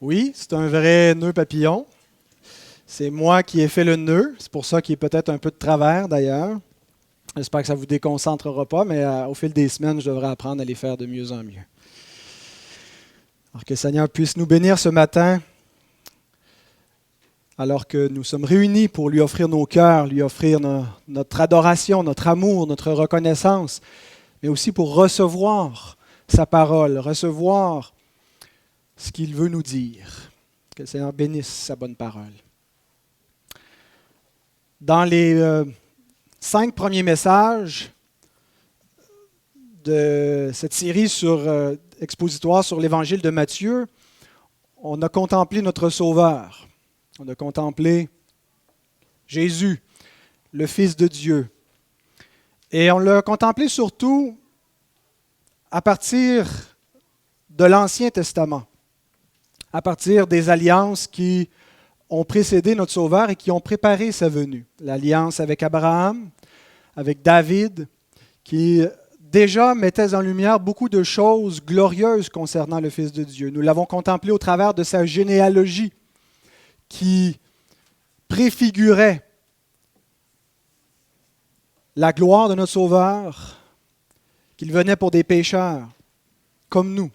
Oui, c'est un vrai nœud papillon. C'est moi qui ai fait le nœud. C'est pour ça qu'il est peut-être un peu de travers d'ailleurs. J'espère que ça ne vous déconcentrera pas, mais au fil des semaines, je devrais apprendre à les faire de mieux en mieux. Alors que le Seigneur puisse nous bénir ce matin, alors que nous sommes réunis pour lui offrir nos cœurs, lui offrir notre adoration, notre amour, notre reconnaissance, mais aussi pour recevoir sa parole, recevoir ce qu'il veut nous dire. Que le Seigneur bénisse sa bonne parole. Dans les 5 premiers messages de cette série expositoire sur l'Évangile de Matthieu, on a contemplé notre Sauveur. On a contemplé Jésus, le Fils de Dieu. Et on l'a contemplé surtout à partir de l'Ancien Testament, à partir des alliances qui ont précédé notre Sauveur et qui ont préparé sa venue. L'alliance avec Abraham, avec David, qui déjà mettait en lumière beaucoup de choses glorieuses concernant le Fils de Dieu. Nous l'avons contemplé au travers de sa généalogie qui préfigurait la gloire de notre Sauveur, qu'il venait pour des pécheurs comme nous.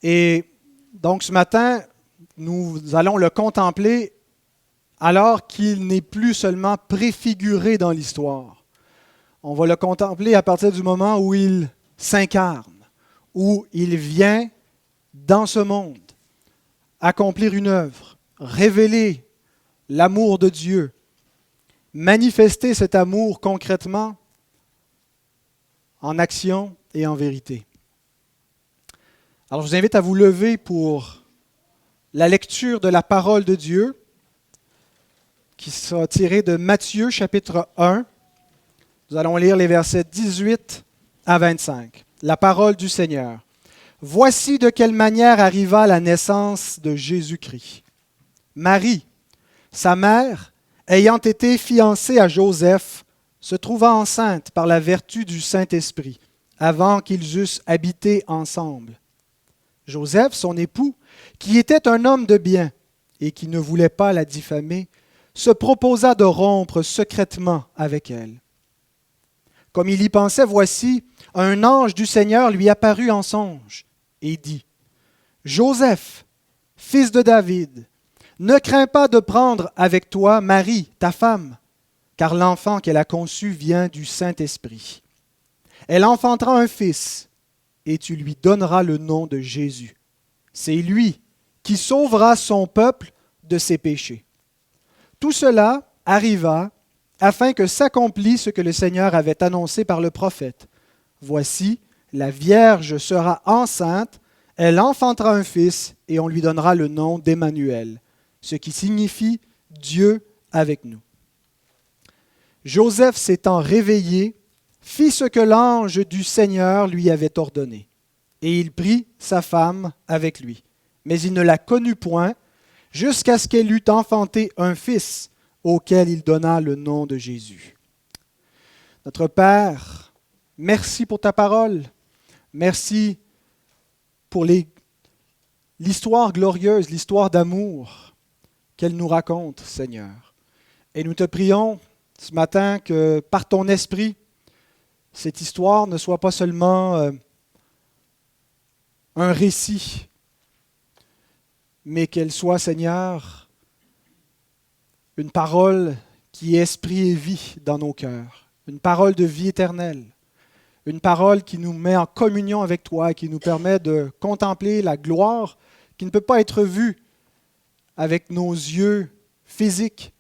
Et donc ce matin, nous allons le contempler alors qu'il n'est plus seulement préfiguré dans l'histoire. On va le contempler à partir du moment où il s'incarne, où il vient dans ce monde accomplir une œuvre, révéler l'amour de Dieu, manifester cet amour concrètement en action et en vérité. Alors je vous invite à vous lever pour la lecture de la parole de Dieu qui sera tirée de Matthieu chapitre 1. Nous allons lire les versets 18 à 25. La parole du Seigneur. Voici de quelle manière arriva la naissance de Jésus-Christ. Marie, sa mère, ayant été fiancée à Joseph, se trouva enceinte par la vertu du Saint-Esprit, avant qu'ils eussent habité ensemble. Joseph, son époux, qui était un homme de bien et qui ne voulait pas la diffamer, se proposa de rompre secrètement avec elle. Comme il y pensait, voici, un ange du Seigneur lui apparut en songe et dit : « Joseph, fils de David, ne crains pas de prendre avec toi Marie, ta femme, car l'enfant qu'elle a conçu vient du Saint-Esprit. Elle enfantera un fils, et tu lui donneras le nom de Jésus. C'est lui qui sauvera son peuple de ses péchés. » Tout cela arriva afin que s'accomplisse ce que le Seigneur avait annoncé par le prophète. Voici, la Vierge sera enceinte, elle enfantera un fils, et on lui donnera le nom d'Emmanuel, ce qui signifie Dieu avec nous. Joseph s'étant réveillé, fit ce que l'ange du Seigneur lui avait ordonné, et il prit sa femme avec lui. Mais il ne la connut point, jusqu'à ce qu'elle eût enfanté un fils, auquel il donna le nom de Jésus. Notre Père, merci pour ta parole. Merci pour l'histoire glorieuse, l'histoire d'amour qu'elle nous raconte, Seigneur. Et nous te prions ce matin que par ton esprit, cette histoire ne soit pas seulement un récit, mais qu'elle soit, Seigneur, une parole qui est esprit et vie dans nos cœurs, une parole de vie éternelle, une parole qui nous met en communion avec toi et qui nous permet de contempler la gloire qui ne peut pas être vue avec nos yeux physiques,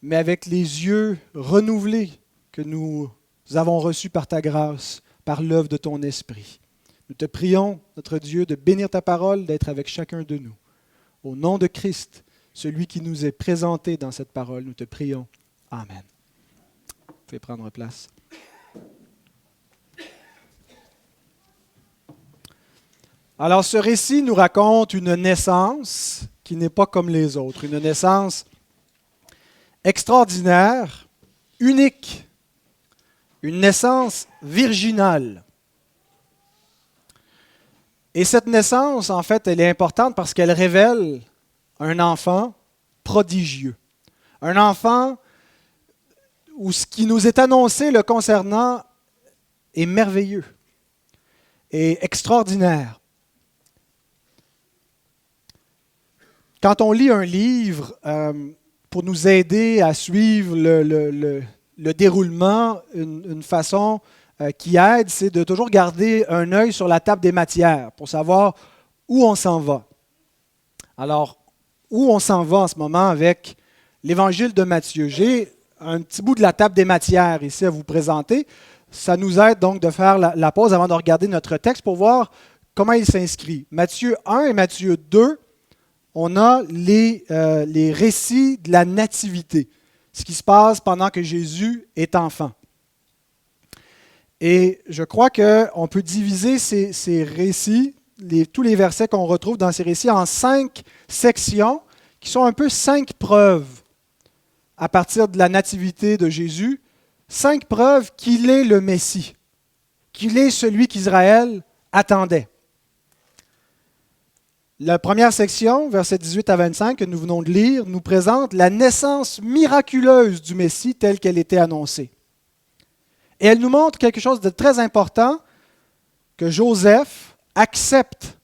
mais avec les yeux renouvelés que nous avons reçus par ta grâce, par l'œuvre de ton esprit. Nous te prions, notre Dieu, de bénir ta parole, d'être avec chacun de nous. Au nom de Christ, celui qui nous est présenté dans cette parole, nous te prions. Amen. Vous pouvez prendre place. Alors, ce récit nous raconte une naissance qui n'est pas comme les autres, une naissance extraordinaire, unique, une naissance virginale. Et cette naissance, en fait, elle est importante parce qu'elle révèle un enfant prodigieux. Un enfant où ce qui nous est annoncé le concernant est merveilleux et extraordinaire. Quand on lit un livre, pour nous aider à suivre le déroulement, une façon qui aide, c'est de toujours garder un œil sur la table des matières pour savoir où on s'en va. Alors, où on s'en va en ce moment avec l'évangile de Matthieu? J'ai un petit bout de la table des matières ici à vous présenter. Ça nous aide donc de faire la pause avant de regarder notre texte pour voir comment il s'inscrit. Matthieu 1 et Matthieu 2, on a les récits de la nativité, ce qui se passe pendant que Jésus est enfant. Et je crois qu'on peut diviser ces récits, tous les versets qu'on retrouve dans ces récits, en 5 sections qui sont un peu 5 preuves à partir de la nativité de Jésus, 5 preuves qu'il est le Messie, qu'il est celui qu'Israël attendait. La première section, versets 18 à 25, que nous venons de lire, nous présente la naissance miraculeuse du Messie telle qu'elle était annoncée. Et elle nous montre quelque chose de très important, que Joseph accepte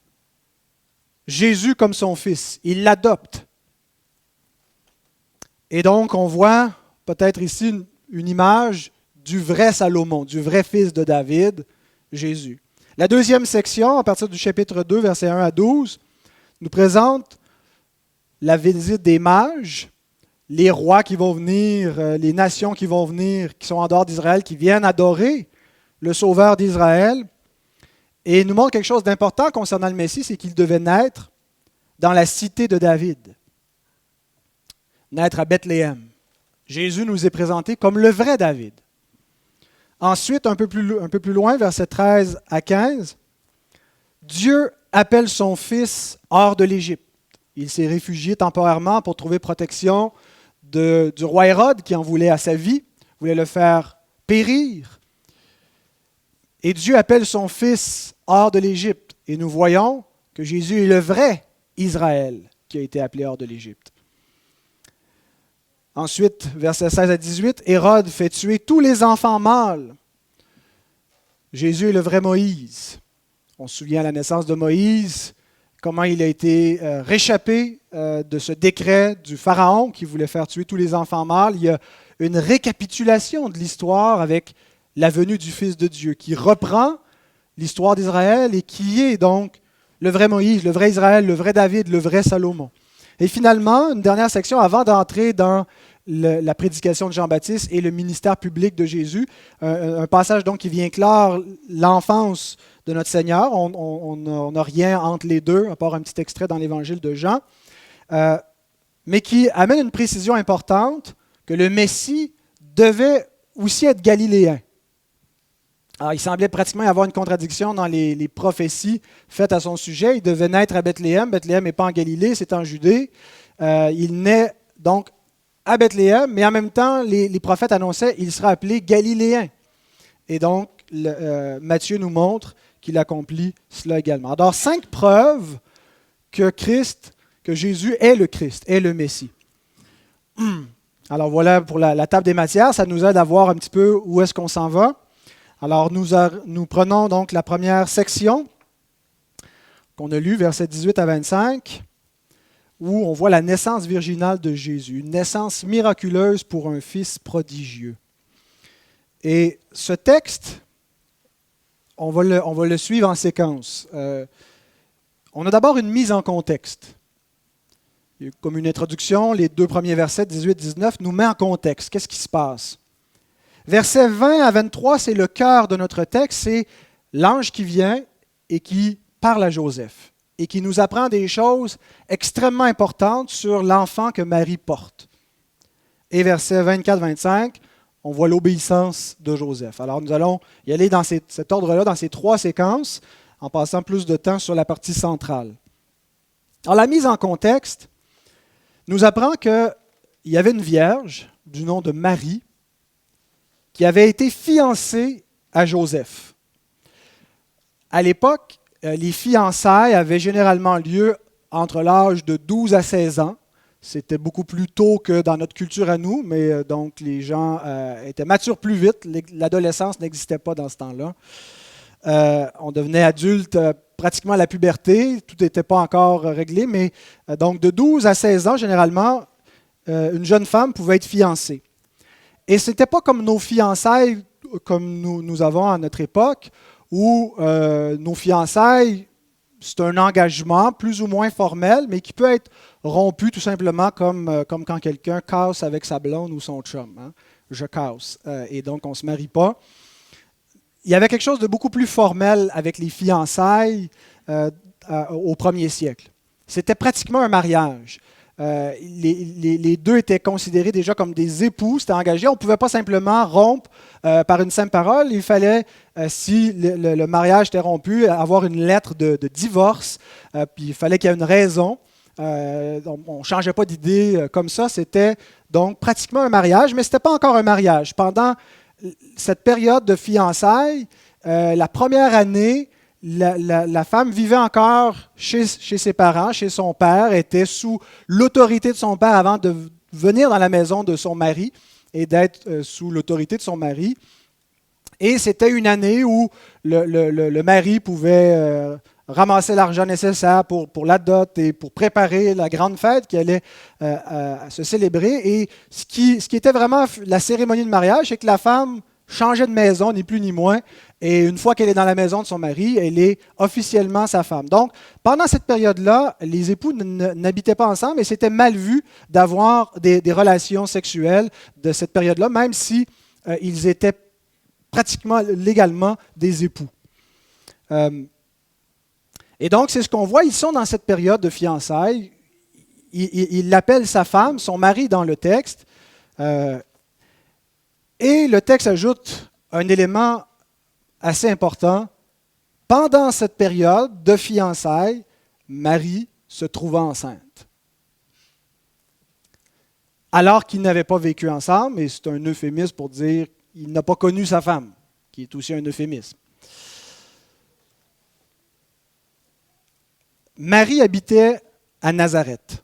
Jésus comme son fils. Il l'adopte. Et donc, on voit peut-être ici une image du vrai Salomon, du vrai fils de David, Jésus. La deuxième section, à partir du chapitre 2, versets 1 à 12, nous présente la visite des mages, les rois qui vont venir, les nations qui vont venir, qui sont en dehors d'Israël, qui viennent adorer le Sauveur d'Israël. Et il nous montre quelque chose d'important concernant le Messie, c'est qu'il devait naître dans la cité de David, naître à Bethléem. Jésus nous est présenté comme le vrai David. Ensuite, un peu plus loin, versets 13 à 15, Dieu appelle son fils hors de l'Égypte. Il s'est réfugié temporairement pour trouver protection du roi Hérode qui en voulait à sa vie, voulait le faire périr. Et Dieu appelle son fils hors de l'Égypte. Et nous voyons que Jésus est le vrai Israël qui a été appelé hors de l'Égypte. Ensuite, versets 16 à 18, Hérode fait tuer tous les enfants mâles. Jésus est le vrai Moïse. On se souvient à la naissance de Moïse, comment il a été réchappé de ce décret du Pharaon qui voulait faire tuer tous les enfants mâles. Il y a une récapitulation de l'histoire avec la venue du Fils de Dieu qui reprend l'histoire d'Israël et qui est donc le vrai Moïse, le vrai Israël, le vrai David, le vrai Salomon. Et finalement, une dernière section avant d'entrer dans la prédication de Jean-Baptiste et le ministère public de Jésus, un passage donc qui vient clore l'enfance de notre Seigneur. On n'a rien entre les deux, à part un petit extrait dans l'Évangile de Jean, mais qui amène une précision importante que le Messie devait aussi être galiléen. Alors, il semblait pratiquement y avoir une contradiction dans les prophéties faites à son sujet. Il devait naître à Bethléem. Bethléem n'est pas en Galilée, c'est en Judée. Il naît donc à Bethléem, mais en même temps, les prophètes annonçaient qu'il sera appelé Galiléen. Et donc, Matthieu nous montre qu'il accomplit cela également. Alors, 5 preuves que Jésus est le Christ, est le Messie. Alors voilà pour la table des matières, ça nous aide à voir un petit peu où est-ce qu'on s'en va. Alors nous prenons donc la première section qu'on a lue, versets 18 à 25, où on voit la naissance virginale de Jésus, une naissance miraculeuse pour un fils prodigieux. Et ce texte, on va le suivre en séquence. On a d'abord une mise en contexte. Comme une introduction, les 2 premiers versets, 18-19, nous met en contexte. Qu'est-ce qui se passe? Versets 20 à 23, c'est le cœur de notre texte, c'est l'ange qui vient et qui parle à Joseph et qui nous apprend des choses extrêmement importantes sur l'enfant que Marie porte. Et versets 24-25, on voit l'obéissance de Joseph. Alors nous allons y aller dans cet ordre-là, dans ces 3 séquences, en passant plus de temps sur la partie centrale. Alors la mise en contexte nous apprend qu'il y avait une vierge du nom de Marie qui avait été fiancée à Joseph. À l'époque, les fiançailles avaient généralement lieu entre l'âge de 12 à 16 ans. C'était beaucoup plus tôt que dans notre culture à nous, mais donc les gens étaient matures plus vite. L'adolescence n'existait pas dans ce temps-là. On devenait adulte pratiquement à la puberté, tout n'était pas encore réglé, mais donc de 12 à 16 ans, généralement, une jeune femme pouvait être fiancée. Et ce n'était pas comme nos fiançailles, comme nous avons à notre époque, où nos fiançailles, c'est un engagement plus ou moins formel, mais qui peut être rompu tout simplement comme quand quelqu'un casse avec sa blonde ou son chum. Hein. Je casse. Et donc, on ne se marie pas. Il y avait quelque chose de beaucoup plus formel avec les fiançailles au premier siècle. C'était pratiquement un mariage. Les deux étaient considérés déjà comme des époux, c'était engagé. On ne pouvait pas simplement rompre par une simple parole. Il fallait, si le mariage était rompu, avoir une lettre de divorce. Puis il fallait qu'il y ait une raison. On ne changeait pas d'idée comme ça. C'était donc pratiquement un mariage, mais ce n'était pas encore un mariage. Pendant cette période de fiançailles, la première année, la femme vivait encore chez ses parents, chez son père, était sous l'autorité de son père avant de venir dans la maison de son mari et d'être sous l'autorité de son mari. Et c'était une année où le mari pouvait ramasser l'argent nécessaire pour la dot et pour préparer la grande fête qui allait se célébrer. Et ce qui était vraiment la cérémonie de mariage, c'est que la femme changeait de maison, ni plus ni moins. Et une fois qu'elle est dans la maison de son mari, elle est officiellement sa femme. Donc, pendant cette période-là, les époux n'habitaient pas ensemble et c'était mal vu d'avoir des relations sexuelles de cette période-là, même si ils étaient pratiquement légalement des époux. Et donc, c'est ce qu'on voit. Ils sont dans cette période de fiançailles. Il l'appelle sa femme, son mari dans le texte. Et le texte ajoute un élément assez important. Pendant cette période de fiançailles, Marie se trouva enceinte. Alors qu'ils n'avaient pas vécu ensemble, et c'est un euphémisme pour dire qu'il n'a pas connu sa femme, qui est aussi un euphémisme. Marie habitait à Nazareth,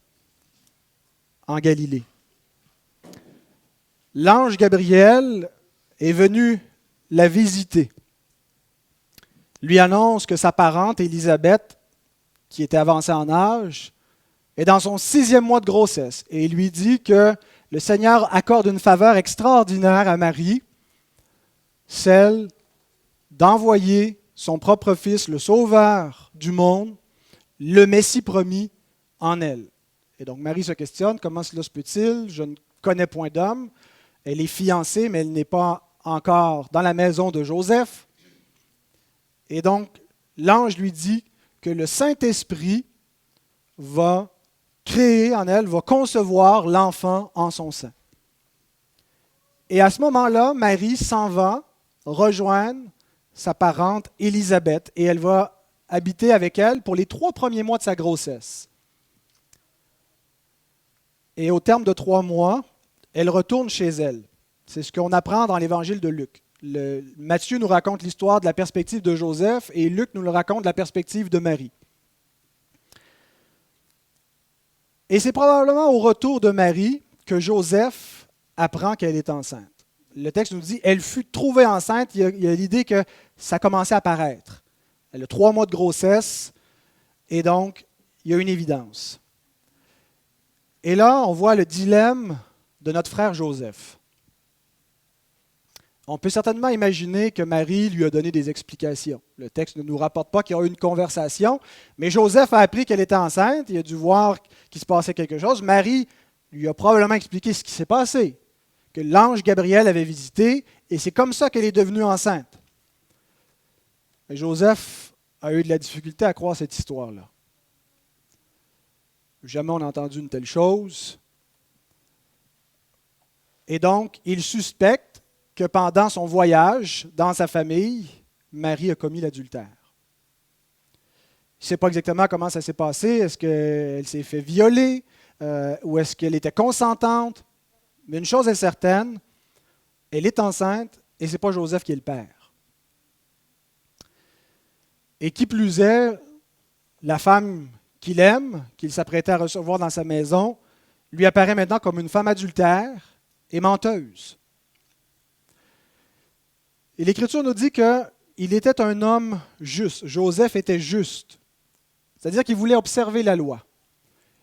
en Galilée. L'ange Gabriel est venu la visiter, lui annonce que sa parente Élisabeth, qui était avancée en âge, est dans son 6e mois de grossesse et lui dit que le Seigneur accorde une faveur extraordinaire à Marie, celle d'envoyer son propre Fils, le Sauveur du monde, le Messie promis en elle. Et donc Marie se questionne, comment cela se peut-il? Je ne connais point d'homme. Elle est fiancée, mais elle n'est pas encore dans la maison de Joseph. Et donc, l'ange lui dit que le Saint-Esprit va créer en elle, va concevoir l'enfant en son sein. Et à ce moment-là, Marie s'en va rejoindre sa parente Élisabeth et elle va habiter avec elle pour les 3 premiers mois de sa grossesse. Et au terme de 3 mois, elle retourne chez elle. C'est ce qu'on apprend dans l'évangile de Luc. Matthieu nous raconte l'histoire de la perspective de Joseph et Luc nous le raconte de la perspective de Marie. Et c'est probablement au retour de Marie que Joseph apprend qu'elle est enceinte. Le texte nous dit « elle fut trouvée enceinte », il y a l'idée que ça commençait à paraître. Elle a 3 mois de grossesse et donc il y a une évidence. Et là, on voit le dilemme de notre frère Joseph. On peut certainement imaginer que Marie lui a donné des explications. Le texte ne nous rapporte pas qu'il y a eu une conversation, mais Joseph a appris qu'elle était enceinte, il a dû voir qu'il se passait quelque chose. Marie lui a probablement expliqué ce qui s'est passé, que l'ange Gabriel avait visité, et c'est comme ça qu'elle est devenue enceinte. Et Joseph a eu de la difficulté à croire cette histoire-là. Jamais on n'a entendu une telle chose. Et donc, il suspecte que pendant son voyage dans sa famille, Marie a commis l'adultère. Il ne sait pas exactement comment ça s'est passé. Est-ce qu'elle s'est fait violer ou est-ce qu'elle était consentante? Mais une chose est certaine, elle est enceinte et ce n'est pas Joseph qui est le père. Et qui plus est, la femme qu'il aime, qu'il s'apprêtait à recevoir dans sa maison, lui apparaît maintenant comme une femme adultère et menteuse. Et l'Écriture nous dit qu'il était un homme juste. Joseph était juste. C'est-à-dire qu'il voulait observer la loi.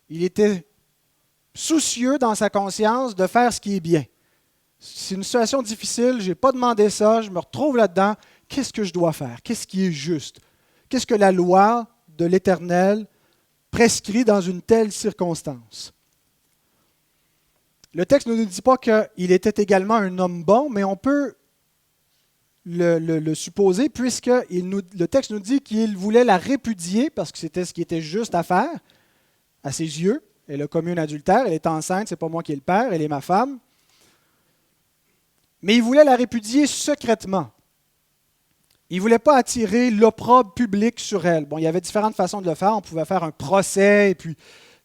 Il était soucieux dans sa conscience de faire ce qui est bien. C'est une situation difficile, je n'ai pas demandé ça, je me retrouve là-dedans. Qu'est-ce que je dois faire? Qu'est-ce qui est juste? Qu'est-ce que la loi de l'Éternel prescrit dans une telle circonstance? Le texte ne nous dit pas qu'il était également un homme bon, mais on peut le supposer, puisque le texte nous dit qu'il voulait la répudier, parce que c'était ce qui était juste à faire, à ses yeux. Elle a commis un adultère, elle est enceinte, ce n'est pas moi qui est le père, elle est ma femme. Mais il voulait la répudier secrètement. Il ne voulait pas attirer l'opprobre public sur elle. Bon, il y avait différentes façons de le faire. On pouvait faire un procès et puis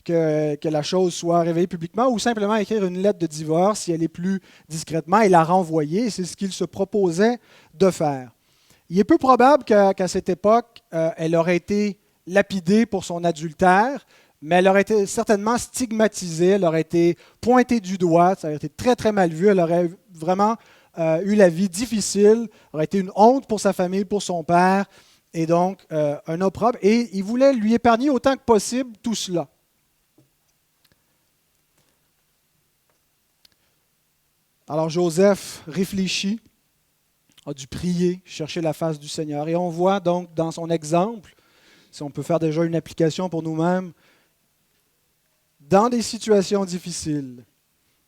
que la chose soit révélée publiquement, ou simplement écrire une lettre de divorce si elle est plus discrètement et la renvoyer. C'est ce qu'il se proposait de faire. Il est peu probable qu'à cette époque, elle aurait été lapidée pour son adultère, mais elle aurait été certainement stigmatisée, elle aurait été pointée du doigt, ça aurait été très très mal vu, elle aurait vraiment eu la vie difficile, aurait été une honte pour sa famille, pour son père, et donc un opprobre. Et il voulait lui épargner autant que possible tout cela. Alors Joseph réfléchit, a dû prier, chercher la face du Seigneur. Et on voit donc dans son exemple, si on peut faire déjà une application pour nous-mêmes, dans des situations difficiles,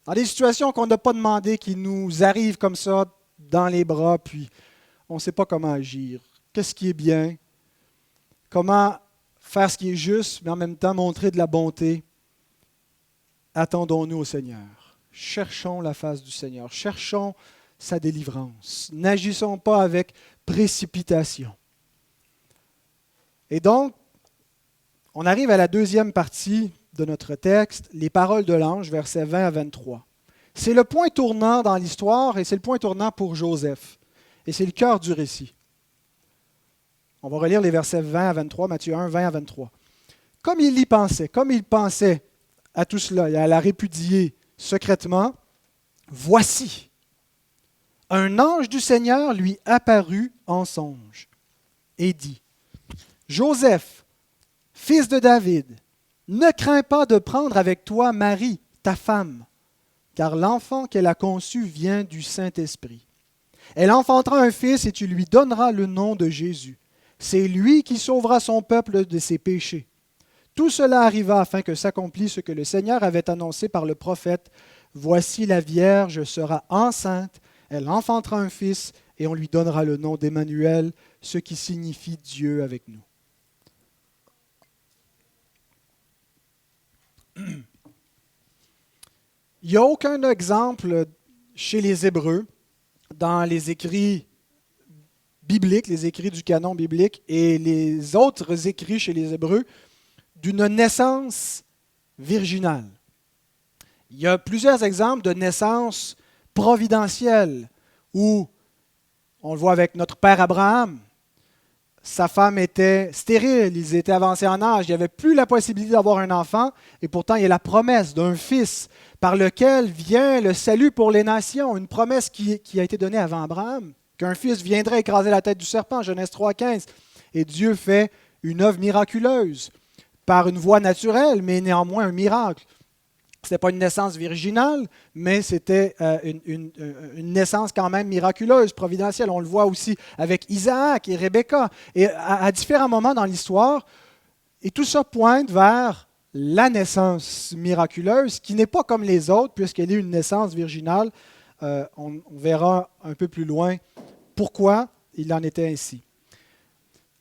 dans des situations qu'on n'a pas demandé, qui nous arrivent comme ça dans les bras, puis on ne sait pas comment agir. Qu'est-ce qui est bien? Comment faire ce qui est juste, mais en même temps montrer de la bonté? Attendons-nous au Seigneur. Cherchons la face du Seigneur. Cherchons sa délivrance. N'agissons pas avec précipitation. Et donc, on arrive à la deuxième partie de notre texte, les paroles de l'ange, versets 20 à 23. C'est le point tournant dans l'histoire et c'est le point tournant pour Joseph. Et c'est le cœur du récit. On va relire les versets 20 à 23, Matthieu 1, 20 à 23. Comme il y pensait, comme il pensait à tout cela et à la répudier secrètement, voici, un ange du Seigneur lui apparut en songe et dit, Joseph, fils de David, ne crains pas de prendre avec toi Marie, ta femme, car l'enfant qu'elle a conçu vient du Saint-Esprit. Elle enfantera un fils et tu lui donneras le nom de Jésus. C'est lui qui sauvera son peuple de ses péchés. Tout cela arriva afin que s'accomplisse ce que le Seigneur avait annoncé par le prophète. Voici la Vierge sera enceinte, elle enfantera un fils et on lui donnera le nom d'Emmanuel, ce qui signifie Dieu avec nous. Il n'y a aucun exemple chez les Hébreux, dans les écrits bibliques, les écrits du canon biblique et les autres écrits chez les Hébreux, d'une naissance virginale. Il y a plusieurs exemples de naissance providentielle où, on le voit avec notre père Abraham, sa femme était stérile, ils étaient avancés en âge, il n'y avait plus la possibilité d'avoir un enfant, et pourtant il y a la promesse d'un fils par lequel vient le salut pour les nations, une promesse qui a été donnée avant Abraham, qu'un fils viendrait écraser la tête du serpent, Genèse 3,15, et Dieu fait une œuvre miraculeuse, par une voie naturelle, mais néanmoins un miracle. Ce n'était pas une naissance virginale, mais c'était une naissance quand même miraculeuse, providentielle. On le voit aussi avec Isaac et Rebecca, et à différents moments dans l'histoire. Et tout ça pointe vers la naissance miraculeuse, qui n'est pas comme les autres, puisqu'elle est une naissance virginale. On verra un peu plus loin pourquoi il en était ainsi.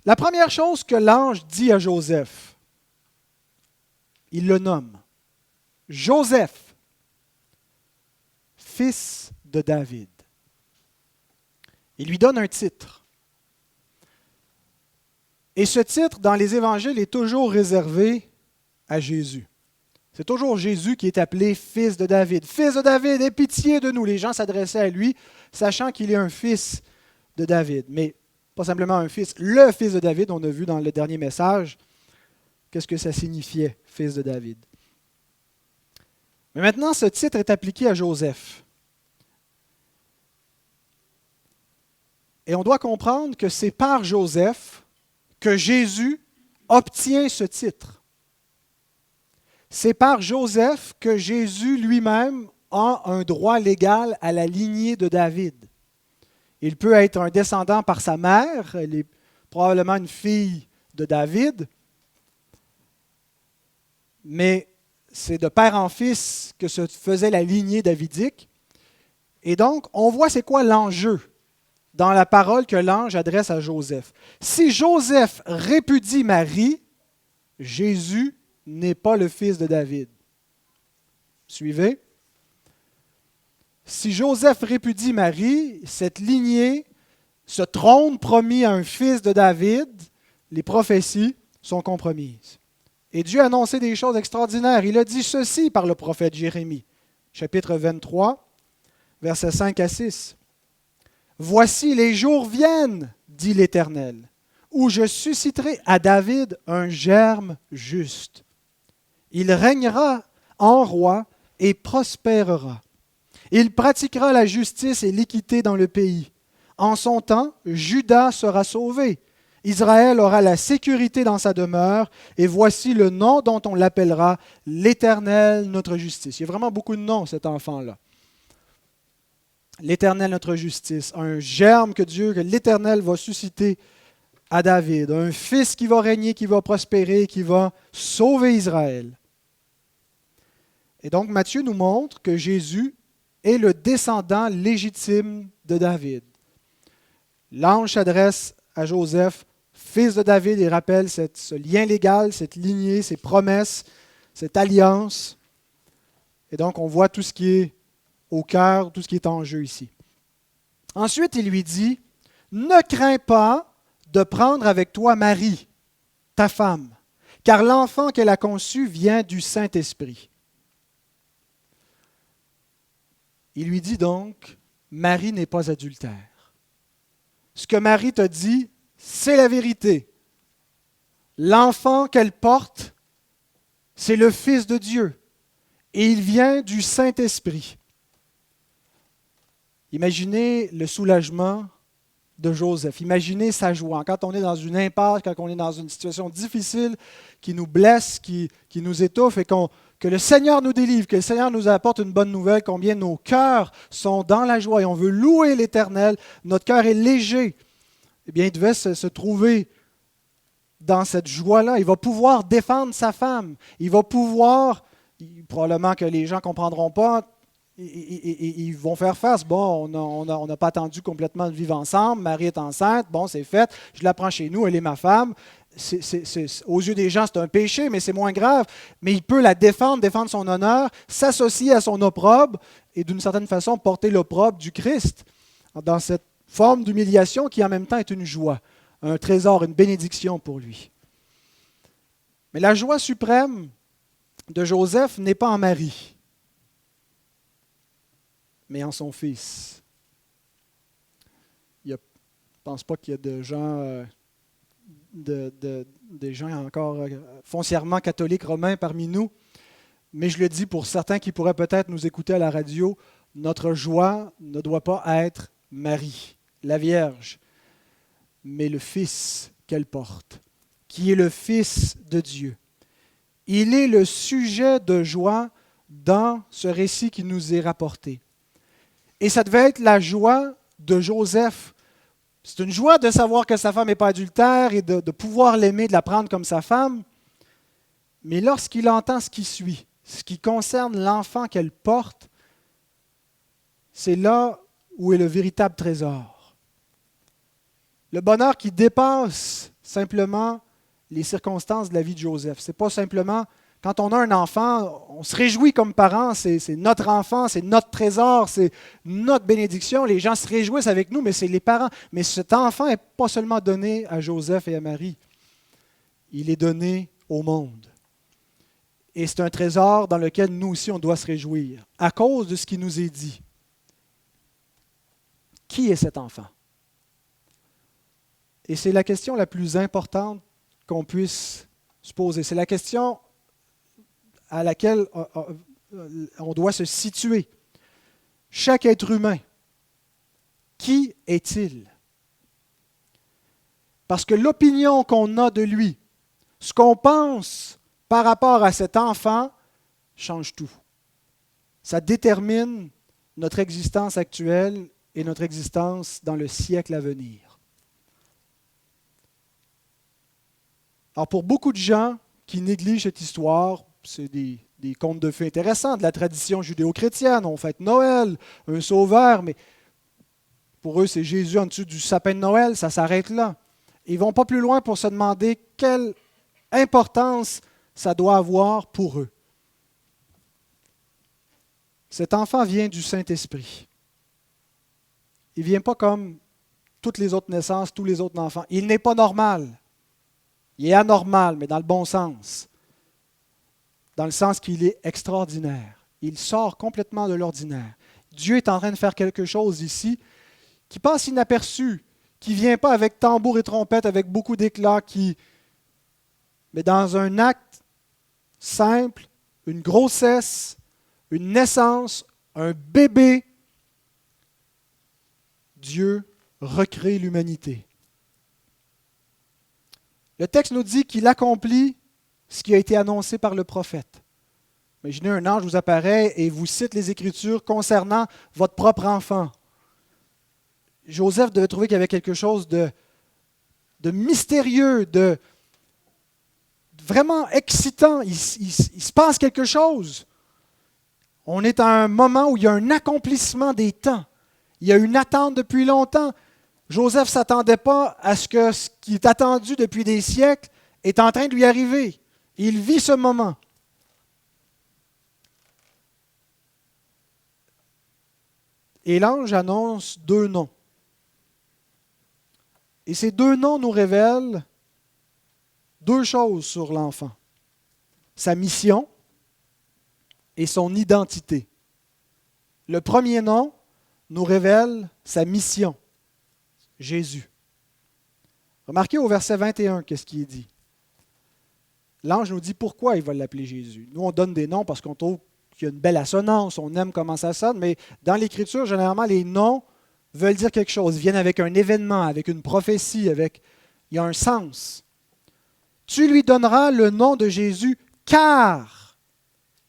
La première chose que l'ange dit à Joseph, il le nomme. Joseph, fils de David. Il lui donne un titre. Et ce titre, dans les évangiles, est toujours réservé à Jésus. C'est toujours Jésus qui est appelé fils de David. Fils de David, aie pitié de nous. Les gens s'adressaient à lui, sachant qu'il est un fils de David. Mais pas simplement un fils, le fils de David, on a vu dans le dernier message, qu'est-ce que ça signifiait, fils de David. Mais maintenant, ce titre est appliqué à Joseph. Et on doit comprendre que c'est par Joseph que Jésus obtient ce titre. C'est par Joseph que Jésus lui-même a un droit légal à la lignée de David. Il peut être un descendant par sa mère, elle est probablement une fille de David, mais c'est de père en fils que se faisait la lignée davidique. Et donc, on voit c'est quoi l'enjeu dans la parole que l'ange adresse à Joseph. Si Joseph répudie Marie, Jésus n'est pas le fils de David. Suivez? Si Joseph répudie Marie, cette lignée, ce trône promis à un fils de David, les prophéties sont compromises. Et Dieu a annoncé des choses extraordinaires. Il a dit ceci par le prophète Jérémie, chapitre 23, versets 5 à 6. « Voici les jours viennent, dit l'Éternel, où je susciterai à David un germe juste. Il régnera en roi et prospérera. Il pratiquera la justice et l'équité dans le pays. En son temps, Juda sera sauvé. Israël aura la sécurité dans sa demeure, et voici le nom dont on l'appellera l'Éternel, notre justice. » Il y a vraiment beaucoup de noms, cet enfant-là. L'Éternel, notre justice. Un germe que l'Éternel va susciter à David. Un fils qui va régner, qui va prospérer, qui va sauver Israël. Et donc, Matthieu nous montre que Jésus est le descendant légitime de David. L'ange s'adresse à Joseph, fils de David, et rappelle ce lien légal, cette lignée, ces promesses, cette alliance. Et donc, on voit tout ce qui est au cœur, tout ce qui est en jeu ici. Ensuite, il lui dit, « Ne crains pas de prendre avec toi Marie, ta femme, car l'enfant qu'elle a conçu vient du Saint-Esprit. » Il lui dit donc, Marie n'est pas adultère. Ce que Marie te dit, c'est la vérité. L'enfant qu'elle porte, c'est le Fils de Dieu. Et il vient du Saint-Esprit. Imaginez le soulagement de Joseph. Imaginez sa joie. Quand on est dans une impasse, quand on est dans une situation difficile, qui nous blesse, qui nous étouffe, et que le Seigneur nous délivre, que le Seigneur nous apporte une bonne nouvelle, combien nos cœurs sont dans la joie et on veut louer l'Éternel, notre cœur est léger. Eh bien, il devait se trouver dans cette joie-là. Il va pouvoir défendre sa femme. Il va pouvoir, probablement que les gens ne comprendront pas, ils vont faire face. Bon, on n'a pas attendu complètement de vivre ensemble. Marie est enceinte. Bon, c'est fait. Je la prends chez nous. Elle est ma femme. Aux yeux des gens, c'est un péché, mais c'est moins grave. Mais il peut la défendre son honneur, s'associer à son opprobre et d'une certaine façon porter l'opprobre du Christ dans cette forme d'humiliation qui en même temps est une joie, un trésor, une bénédiction pour lui. Mais la joie suprême de Joseph n'est pas en Marie, mais en son fils. Je ne pense pas qu'il y a de gens, des gens encore foncièrement catholiques romains parmi nous, mais je le dis pour certains qui pourraient peut-être nous écouter à la radio, notre joie ne doit pas être Marie, la Vierge, mais le Fils qu'elle porte, qui est le Fils de Dieu. Il est le sujet de joie dans ce récit qui nous est rapporté. Et ça devait être la joie de Joseph. C'est une joie de savoir que sa femme n'est pas adultère et de pouvoir l'aimer, de la prendre comme sa femme. Mais lorsqu'il entend ce qui suit, ce qui concerne l'enfant qu'elle porte, c'est là où est le véritable trésor. Le bonheur qui dépasse simplement les circonstances de la vie de Joseph. Ce n'est pas simplement, quand on a un enfant, on se réjouit comme parents, c'est notre enfant, c'est notre trésor, c'est notre bénédiction. Les gens se réjouissent avec nous, mais c'est les parents. Mais cet enfant n'est pas seulement donné à Joseph et à Marie. Il est donné au monde. Et c'est un trésor dans lequel nous aussi, on doit se réjouir, à cause de ce qui nous est dit. Qui est cet enfant? Et c'est la question la plus importante qu'on puisse se poser. C'est la question à laquelle on doit se situer. Chaque être humain, qui est-il? Parce que l'opinion qu'on a de lui, ce qu'on pense par rapport à cet enfant, change tout. Ça détermine notre existence actuelle et notre existence dans le siècle à venir. Alors pour beaucoup de gens qui négligent cette histoire, c'est des contes de fées intéressants de la tradition judéo-chrétienne. On fête Noël, un sauveur, mais pour eux, c'est Jésus en dessous du sapin de Noël, ça s'arrête là. Ils ne vont pas plus loin pour se demander quelle importance ça doit avoir pour eux. Cet enfant vient du Saint-Esprit. Il ne vient pas comme toutes les autres naissances, tous les autres enfants. Il n'est pas normal. Il est anormal, mais dans le bon sens. Dans le sens qu'il est extraordinaire. Il sort complètement de l'ordinaire. Dieu est en train de faire quelque chose ici qui passe inaperçu, qui ne vient pas avec tambour et trompette, avec beaucoup d'éclat, mais dans un acte simple, une grossesse, une naissance, un bébé, Dieu recrée l'humanité. Le texte nous dit qu'il accomplit ce qui a été annoncé par le prophète. Imaginez un ange vous apparaît et vous cite les Écritures concernant votre propre enfant. Joseph devait trouver qu'il y avait quelque chose de mystérieux, de vraiment excitant. Il se passe quelque chose. On est à un moment où il y a un accomplissement des temps. Il y a une attente depuis longtemps. Joseph ne s'attendait pas à ce que ce qui est attendu depuis des siècles est en train de lui arriver. Il vit ce moment. Et l'ange annonce 2 noms. Et ces 2 noms nous révèlent 2 choses sur l'enfant. Sa mission et son identité. Le premier nom nous révèle sa mission, Jésus. Remarquez au verset 21, qu'est-ce qui est dit. L'ange nous dit pourquoi il va l'appeler Jésus. Nous, on donne des noms parce qu'on trouve qu'il y a une belle assonance, on aime comment ça sonne, mais dans l'Écriture, généralement, les noms veulent dire quelque chose, viennent avec un événement, avec une prophétie, il y a un sens. Tu lui donneras le nom de Jésus, car,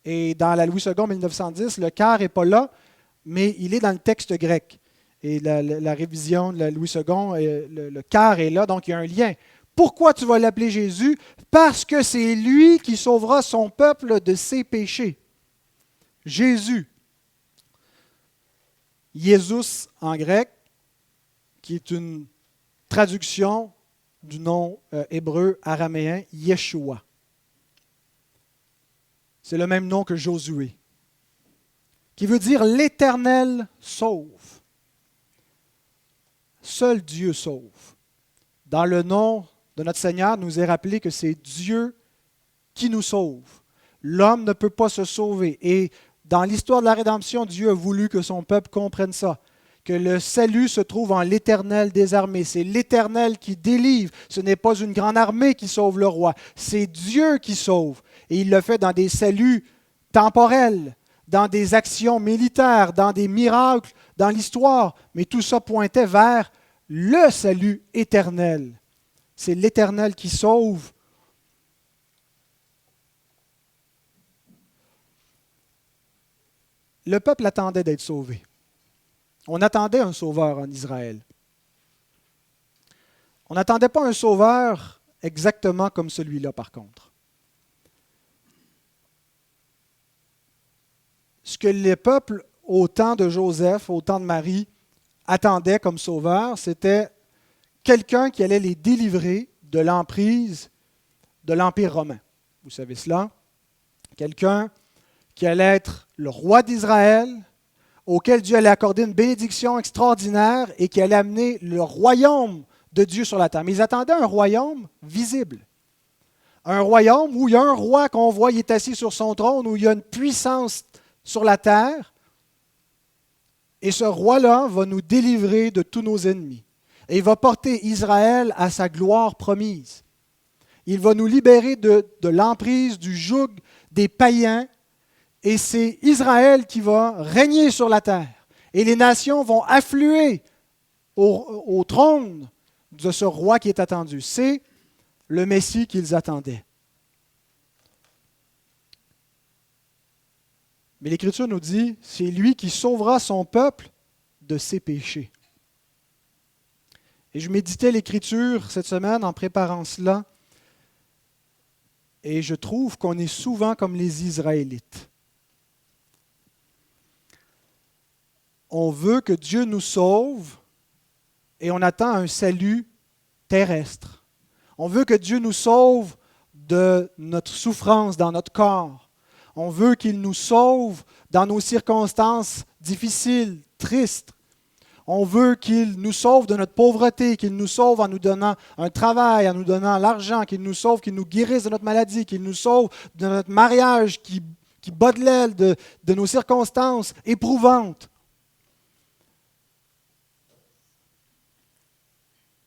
et dans la Louis II 1910, le car n'est pas là, mais il est dans le texte grec. Et la révision de la Louis II, le car est là, donc il y a un lien. Pourquoi tu vas l'appeler Jésus? Parce que c'est lui qui sauvera son peuple de ses péchés. Jésus. Jésus en grec, qui est une traduction du nom hébreu araméen Yeshua. C'est le même nom que Josué, qui veut dire l'Éternel sauve. Seul Dieu sauve. Dans le nom de notre Seigneur, nous est rappelé que c'est Dieu qui nous sauve. L'homme ne peut pas se sauver. Et dans l'histoire de la rédemption, Dieu a voulu que son peuple comprenne ça, que le salut se trouve en l'Éternel des armées. C'est l'Éternel qui délivre. Ce n'est pas une grande armée qui sauve le roi. C'est Dieu qui sauve. Et il le fait dans des saluts temporels, dans des actions militaires, dans des miracles, dans l'histoire. Mais tout ça pointait vers le salut éternel. C'est l'Éternel qui sauve. Le peuple attendait d'être sauvé. On attendait un sauveur en Israël. On n'attendait pas un sauveur exactement comme celui-là, par contre. Ce que les peuples, au temps de Joseph, au temps de Marie, attendaient comme sauveur, c'était quelqu'un qui allait les délivrer de l'emprise de l'Empire romain. Vous savez cela? Quelqu'un qui allait être le roi d'Israël, auquel Dieu allait accorder une bénédiction extraordinaire et qui allait amener le royaume de Dieu sur la terre. Mais ils attendaient un royaume visible. Un royaume où il y a un roi qu'on voit, il est assis sur son trône, où il y a une puissance sur la terre. Et ce roi-là va nous délivrer de tous nos ennemis. et il va porter Israël à sa gloire promise. Il va nous libérer de l'emprise, du joug des païens, et c'est Israël qui va régner sur la terre. Et les nations vont affluer au trône de ce roi qui est attendu. C'est le Messie qu'ils attendaient. Mais l'Écriture nous dit, c'est lui qui sauvera son peuple de ses péchés. Et je méditais l'Écriture cette semaine en préparant cela, et je trouve qu'on est souvent comme les Israélites. On veut que Dieu nous sauve et on attend un salut terrestre. On veut que Dieu nous sauve de notre souffrance dans notre corps. On veut qu'il nous sauve dans nos circonstances difficiles, tristes. On veut qu'il nous sauve de notre pauvreté, qu'il nous sauve en nous donnant un travail, en nous donnant l'argent, qu'il nous sauve, qu'il nous guérisse de notre maladie, qu'il nous sauve de notre mariage qui bat de l'aile, de nos circonstances éprouvantes.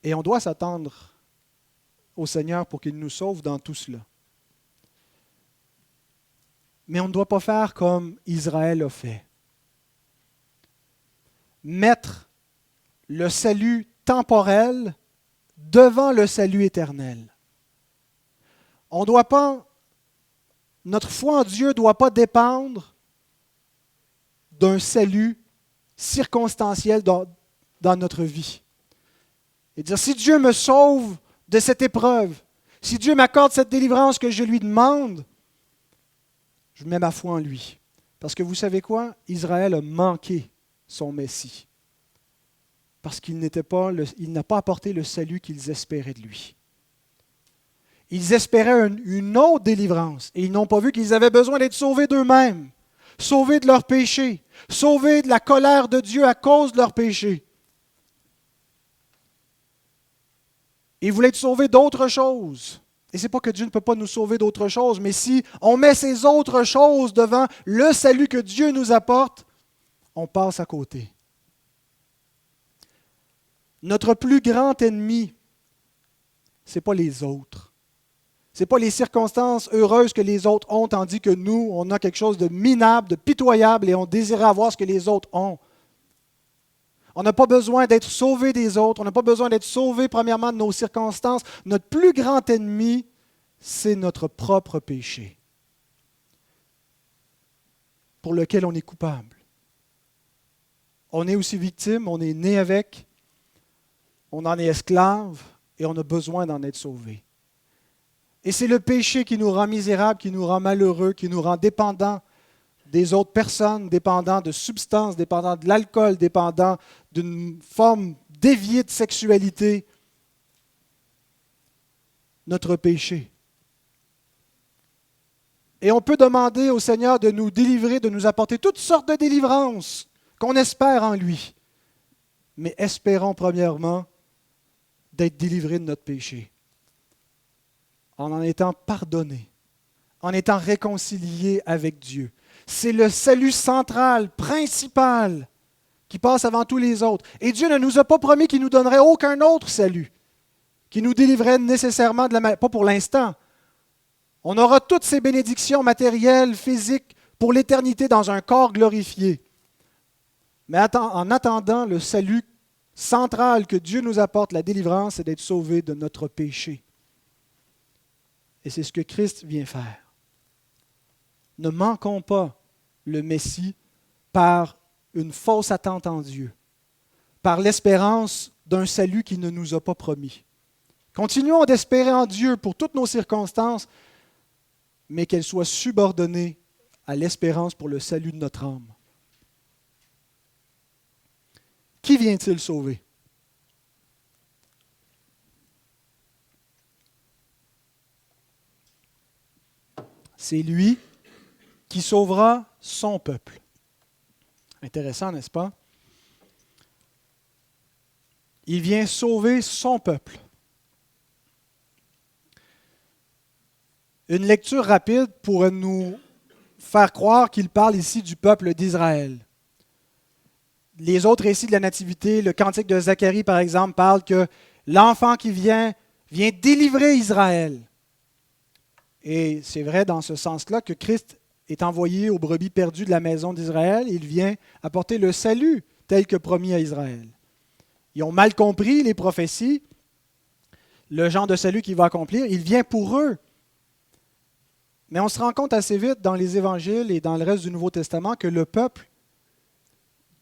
Et on doit s'attendre au Seigneur pour qu'il nous sauve dans tout cela. Mais on ne doit pas faire comme Israël a fait. Mettre le salut temporel devant le salut éternel. On doit pas, notre foi en Dieu ne doit pas dépendre d'un salut circonstanciel dans notre vie. Et dire, si Dieu me sauve de cette épreuve, si Dieu m'accorde cette délivrance que je lui demande, je mets ma foi en lui. Parce que vous savez quoi? Israël a manqué son Messie. Parce qu'il n'a pas apporté le salut qu'ils espéraient de lui. Ils espéraient une autre délivrance et ils n'ont pas vu qu'ils avaient besoin d'être sauvés d'eux-mêmes, sauvés de leurs péchés, sauvés de la colère de Dieu à cause de leurs péchés. Ils voulaient être sauvés d'autre chose. Et ce n'est pas que Dieu ne peut pas nous sauver d'autre chose, mais si on met ces autres choses devant le salut que Dieu nous apporte, on passe à côté. Notre plus grand ennemi, ce n'est pas les autres. Ce n'est pas les circonstances heureuses que les autres ont, tandis que nous, on a quelque chose de minable, de pitoyable, et on désirait avoir ce que les autres ont. On n'a pas besoin d'être sauvé des autres, on n'a pas besoin d'être sauvé premièrement de nos circonstances. Notre plus grand ennemi, c'est notre propre péché, pour lequel on est coupable. On est aussi victime, on est né avec, on en est esclave et on a besoin d'en être sauvé. Et c'est le péché qui nous rend misérables, qui nous rend malheureux, qui nous rend dépendants des autres personnes, dépendants de substances, dépendants de l'alcool, dépendants d'une forme déviée de sexualité. Notre péché. Et on peut demander au Seigneur de nous délivrer, de nous apporter toutes sortes de délivrances qu'on espère en lui. Mais espérons premièrement d'être délivrés de notre péché, en étant pardonnés, en étant réconciliés avec Dieu. C'est le salut central, principal, qui passe avant tous les autres. Et Dieu ne nous a pas promis qu'il nous donnerait aucun autre salut, qui nous délivrerait nécessairement de la maladie, pas pour l'instant. On aura toutes ces bénédictions matérielles, physiques, pour l'éternité dans un corps glorifié. Mais en attendant le salut central que Dieu nous apporte, la délivrance, c'est d'être sauvés de notre péché. Et c'est ce que Christ vient faire. Ne manquons pas le Messie par une fausse attente en Dieu, par l'espérance d'un salut qu'il ne nous a pas promis. Continuons d'espérer en Dieu pour toutes nos circonstances, mais qu'elles soient subordonnées à l'espérance pour le salut de notre âme. Qui vient-il sauver? C'est lui qui sauvera son peuple. Intéressant, n'est-ce pas? Il vient sauver son peuple. Une lecture rapide pourrait nous faire croire qu'il parle ici du peuple d'Israël. les autres récits de la Nativité, le cantique de Zacharie par exemple, parle que l'enfant qui vient délivrer Israël. Et c'est vrai dans ce sens-là que Christ est envoyé aux brebis perdues de la maison d'Israël. Il vient apporter le salut tel que promis à Israël. Ils ont mal compris les prophéties, le genre de salut qu'il va accomplir. Il vient pour eux. Mais on se rend compte assez vite dans les évangiles et dans le reste du Nouveau Testament que le peuple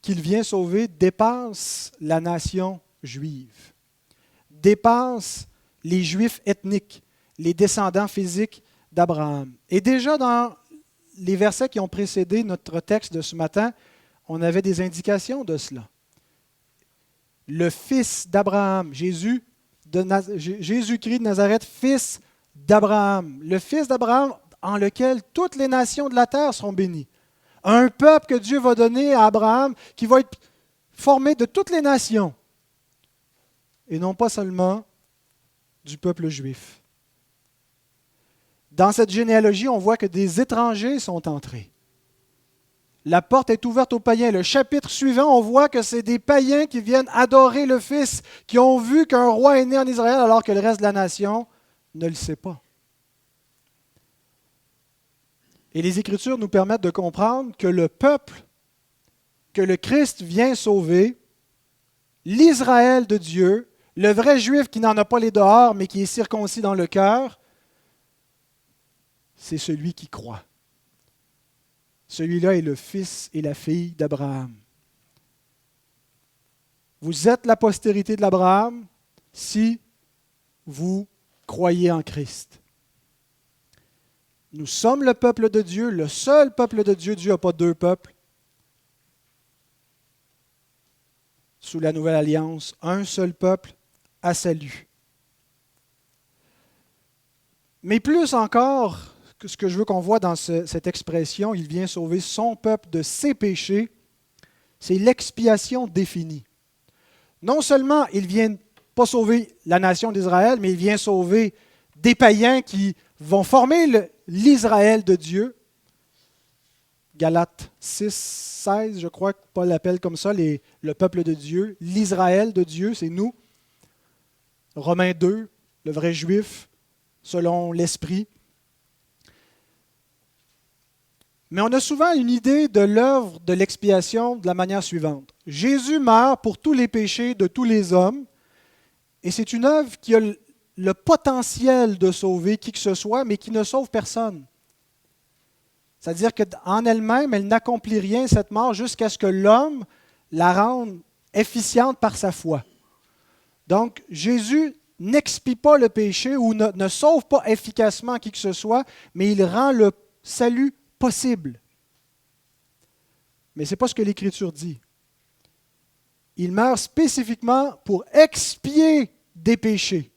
qu'il vient sauver dépasse la nation juive, dépasse les Juifs ethniques, les descendants physiques d'Abraham. Et déjà dans les versets qui ont précédé notre texte de ce matin, on avait des indications de cela. Le fils d'Abraham, Jésus-Christ de Nazareth, fils d'Abraham. Le fils d'Abraham en lequel toutes les nations de la terre seront bénies. Un peuple que Dieu va donner à Abraham qui va être formé de toutes les nations et non pas seulement du peuple juif. Dans cette généalogie, on voit que des étrangers sont entrés. La porte est ouverte aux païens. Le chapitre suivant, on voit que c'est des païens qui viennent adorer le Fils, qui ont vu qu'un roi est né en Israël alors que le reste de la nation ne le sait pas. Et les Écritures nous permettent de comprendre que le peuple que le Christ vient sauver, l'Israël de Dieu, le vrai Juif qui n'en a pas les dehors, mais qui est circoncis dans le cœur, c'est celui qui croit. Celui-là est le fils et la fille d'Abraham. Vous êtes la postérité de l'Abraham si vous croyez en Christ. Nous sommes le peuple de Dieu, le seul peuple de Dieu. Dieu n'a pas deux peuples. Sous la nouvelle alliance, un seul peuple à salut. Mais plus encore, ce que je veux qu'on voit dans cette expression, il vient sauver son peuple de ses péchés, c'est l'expiation définie. Non seulement il ne vient pas sauver la nation d'Israël, mais il vient sauver des païens qui vont former l'Israël de Dieu. Galates 6, 16, je crois que Paul l'appelle comme ça, le peuple de Dieu. L'Israël de Dieu, c'est nous. Romains 2, le vrai juif, selon l'Esprit. Mais on a souvent une idée de l'œuvre de l'expiation de la manière suivante. Jésus meurt pour tous les péchés de tous les hommes, et c'est une œuvre qui a le potentiel de sauver qui que ce soit, mais qui ne sauve personne. C'est-à-dire qu'en elle-même, elle n'accomplit rien, cette mort, jusqu'à ce que l'homme la rende efficiente par sa foi. Donc, Jésus n'expie pas le péché ou ne sauve pas efficacement qui que ce soit, mais il rend le salut possible. Mais ce n'est pas ce que l'Écriture dit. Il meurt spécifiquement pour expier des péchés.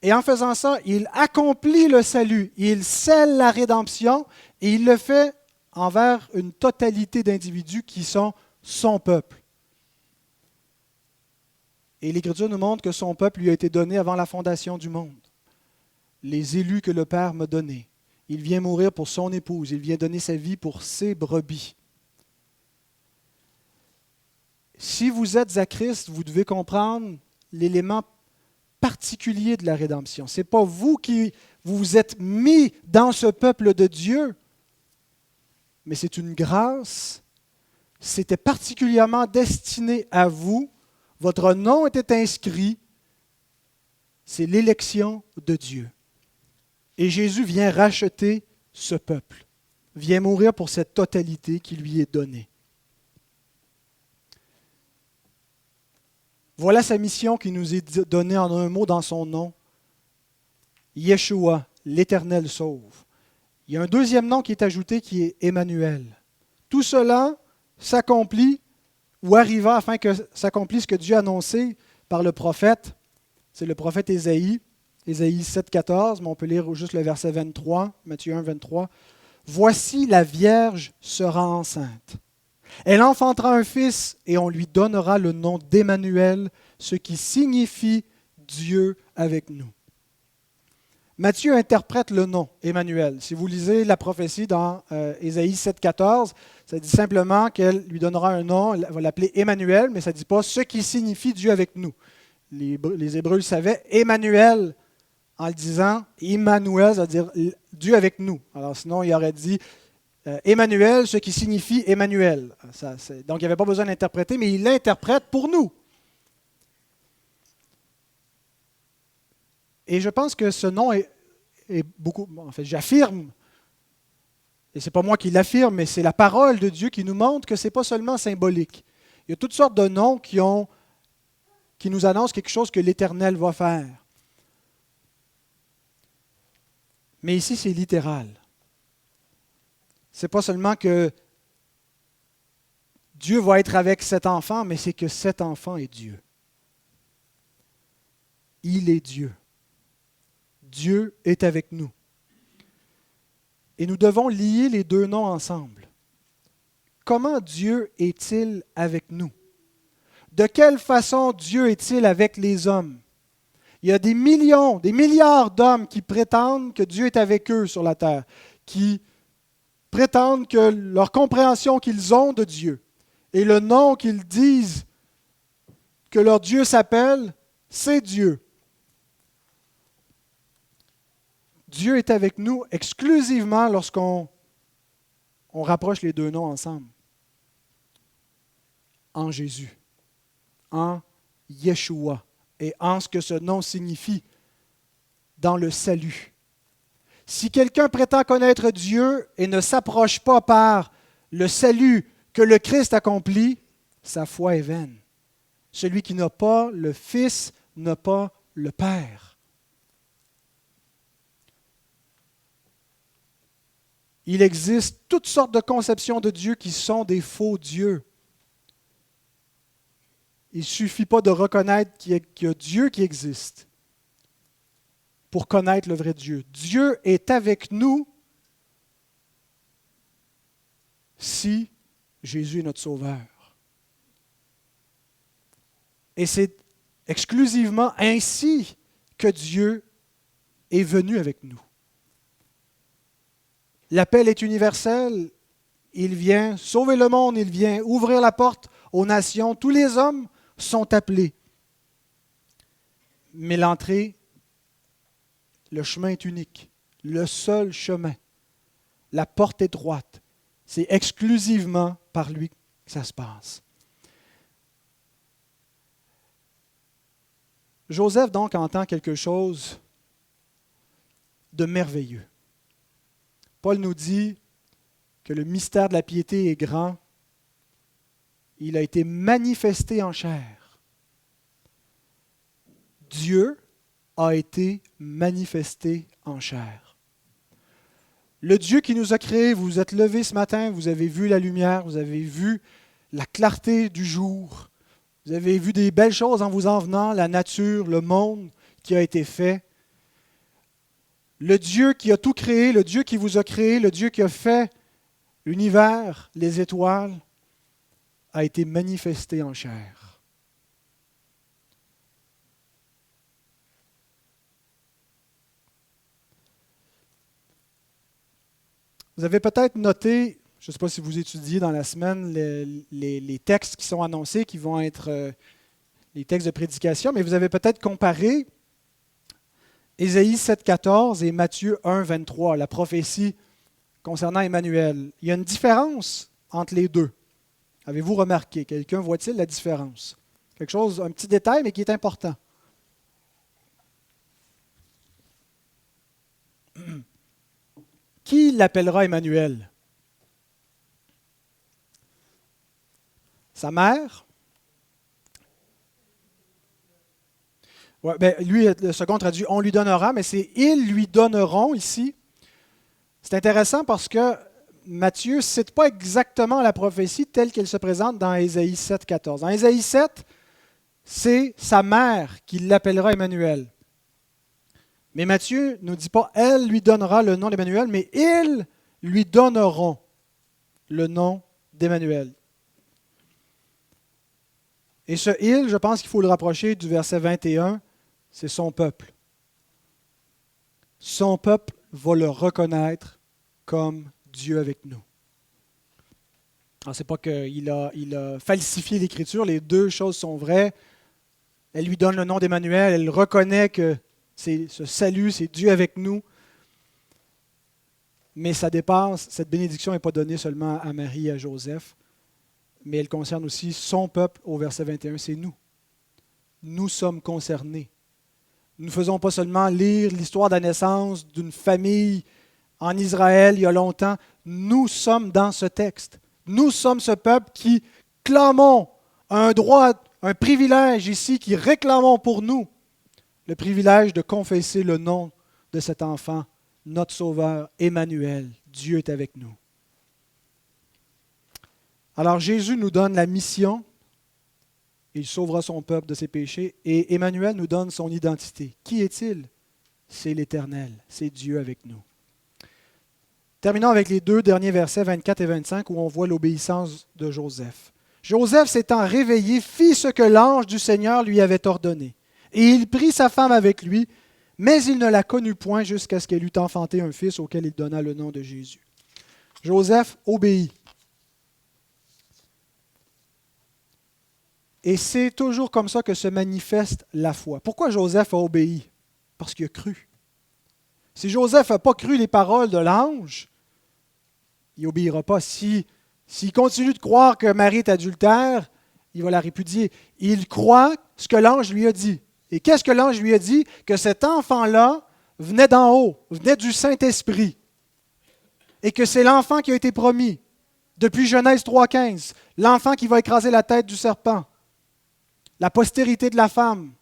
Et en faisant ça, il accomplit le salut, il scelle la rédemption et il le fait envers une totalité d'individus qui sont son peuple. Et l'Écriture nous montre que son peuple lui a été donné avant la fondation du monde. Les élus que le Père m'a donnés. Il vient mourir pour son épouse, il vient donner sa vie pour ses brebis. Si vous êtes à Christ, vous devez comprendre l'élément particulier de la rédemption. Ce n'est pas vous qui vous êtes mis dans ce peuple de Dieu, mais c'est une grâce. C'était particulièrement destiné à vous. Votre nom était inscrit. C'est l'élection de Dieu. Et Jésus vient racheter ce peuple, vient mourir pour cette totalité qui lui est donnée. Voilà sa mission qui nous est donnée en un mot dans son nom. Yeshua, l'Éternel sauve. Il y a un deuxième nom qui est ajouté qui est Emmanuel. Tout cela s'accomplit ou arriva afin que s'accomplisse ce que Dieu a annoncé par le prophète. C'est le prophète Ésaïe, Ésaïe 7, 14, mais on peut lire juste le verset 23, Matthieu 1, 23. « Voici la Vierge sera enceinte. Elle enfantera un fils et on lui donnera le nom d'Emmanuel, ce qui signifie Dieu avec nous. » Matthieu interprète le nom, Emmanuel. Si vous lisez la prophétie dans Ésaïe 7,14, ça dit simplement qu'elle lui donnera un nom, elle va l'appeler Emmanuel, mais ça ne dit pas ce qui signifie Dieu avec nous. Les Hébreux le savaient, Emmanuel, en le disant, Emmanuel, ça veut dire Dieu avec nous. Alors sinon, il aurait dit Emmanuel, ce qui signifie Emmanuel. Donc, il n'y avait pas besoin d'interpréter, mais il l'interprète pour nous. Et je pense que ce nom est beaucoup... En fait, j'affirme, et ce n'est pas moi qui l'affirme, mais c'est la parole de Dieu qui nous montre que ce n'est pas seulement symbolique. Il y a toutes sortes de noms qui nous annoncent quelque chose que l'Éternel va faire. Mais ici, c'est littéral. Ce n'est pas seulement que Dieu va être avec cet enfant, mais c'est que cet enfant est Dieu. Il est Dieu. Dieu est avec nous. Et nous devons lier les deux noms ensemble. Comment Dieu est-il avec nous? De quelle façon Dieu est-il avec les hommes? Il y a des millions, des milliards d'hommes qui prétendent que Dieu est avec eux sur la terre, qui prétendent que leur compréhension qu'ils ont de Dieu et le nom qu'ils disent que leur Dieu s'appelle, c'est Dieu. Dieu est avec nous exclusivement lorsqu'on rapproche les deux noms ensemble. En Jésus, en Yeshua, et en ce que ce nom signifie dans le salut. Si quelqu'un prétend connaître Dieu et ne s'approche pas par le salut que le Christ accomplit, sa foi est vaine. Celui qui n'a pas le Fils n'a pas le Père. Il existe toutes sortes de conceptions de Dieu qui sont des faux dieux. Il ne suffit pas de reconnaître qu'il y a Dieu qui existe pour connaître le vrai Dieu. Dieu est avec nous si Jésus est notre Sauveur. Et c'est exclusivement ainsi que Dieu est venu avec nous. L'appel est universel. Il vient sauver le monde, il vient ouvrir la porte aux nations. Tous les hommes sont appelés. Mais l'entrée, le chemin est unique. Le seul chemin, la porte étroite, c'est exclusivement par lui que ça se passe. Joseph, donc, entend quelque chose de merveilleux. Paul nous dit que le mystère de la piété est grand. Il a été manifesté en chair. Dieu a été manifesté en chair. Le Dieu qui nous a créés, vous vous êtes levés ce matin, vous avez vu la lumière, vous avez vu la clarté du jour, vous avez vu des belles choses en vous en venant, la nature, le monde qui a été fait. Le Dieu qui a tout créé, le Dieu qui vous a créé, le Dieu qui a fait l'univers, les étoiles, a été manifesté en chair. Vous avez peut-être noté, je ne sais pas si vous étudiez dans la semaine les textes qui sont annoncés, qui vont être les textes de prédication, mais vous avez peut-être comparé Ésaïe 7,14 et Matthieu 1,23, la prophétie concernant Emmanuel. Il y a une différence entre les deux. Avez-vous remarqué? Quelqu'un voit-il la différence? Quelque chose, un petit détail, mais qui est important. Qui l'appellera Emmanuel? Sa mère? Ouais, ben, lui, le second traduit « on lui donnera », mais c'est « ils lui donneront » ici. C'est intéressant parce que Matthieu ne cite pas exactement la prophétie telle qu'elle se présente dans Ésaïe 7,14. Dans Ésaïe 7, c'est sa mère qui l'appellera Emmanuel. Mais Matthieu ne dit pas « elle lui donnera le nom d'Emmanuel », mais « ils lui donneront le nom d'Emmanuel ». Et ce « il », je pense qu'il faut le rapprocher du verset 21, c'est son peuple. son peuple va le reconnaître comme Dieu avec nous. Alors, ce n'est pas qu'il a falsifié l'Écriture, les deux choses sont vraies. Elle lui donne le nom d'Emmanuel, elle reconnaît que ce salut, c'est Dieu avec nous. Mais ça dépasse, cette bénédiction n'est pas donnée seulement à Marie et à Joseph, mais elle concerne aussi son peuple au verset 21, c'est nous. Nous sommes concernés. Nous ne faisons pas seulement lire l'histoire de la naissance d'une famille en Israël il y a longtemps. Nous sommes dans ce texte. Nous sommes ce peuple qui clamons un droit, un privilège ici, qui réclamons pour nous le privilège de confesser le nom de cet enfant, notre Sauveur, Emmanuel. Dieu est avec nous. Alors Jésus nous donne la mission, il sauvera son peuple de ses péchés, et Emmanuel nous donne son identité. Qui est-il? C'est l'Éternel, c'est Dieu avec nous. Terminons avec les deux derniers versets, 24 et 25, où on voit l'obéissance de Joseph. Joseph, s'étant réveillé, fit ce que l'ange du Seigneur lui avait ordonné. Et il prit sa femme avec lui, mais il ne la connut point jusqu'à ce qu'elle eût enfanté un fils auquel il donna le nom de Jésus. Joseph obéit. Et c'est toujours comme ça que se manifeste la foi. Pourquoi Joseph a obéi? Parce qu'il a cru. Si Joseph n'a pas cru les paroles de l'ange, il n'obéira pas. S'il continue de croire que Marie est adultère, il va la répudier. Il croit ce que l'ange lui a dit. Et qu'est-ce que l'ange lui a dit? Que cet enfant-là venait d'en haut, venait du Saint-Esprit. Et que c'est l'enfant qui a été promis depuis Genèse 3,15. L'enfant qui va écraser la tête du serpent. La postérité de la femme.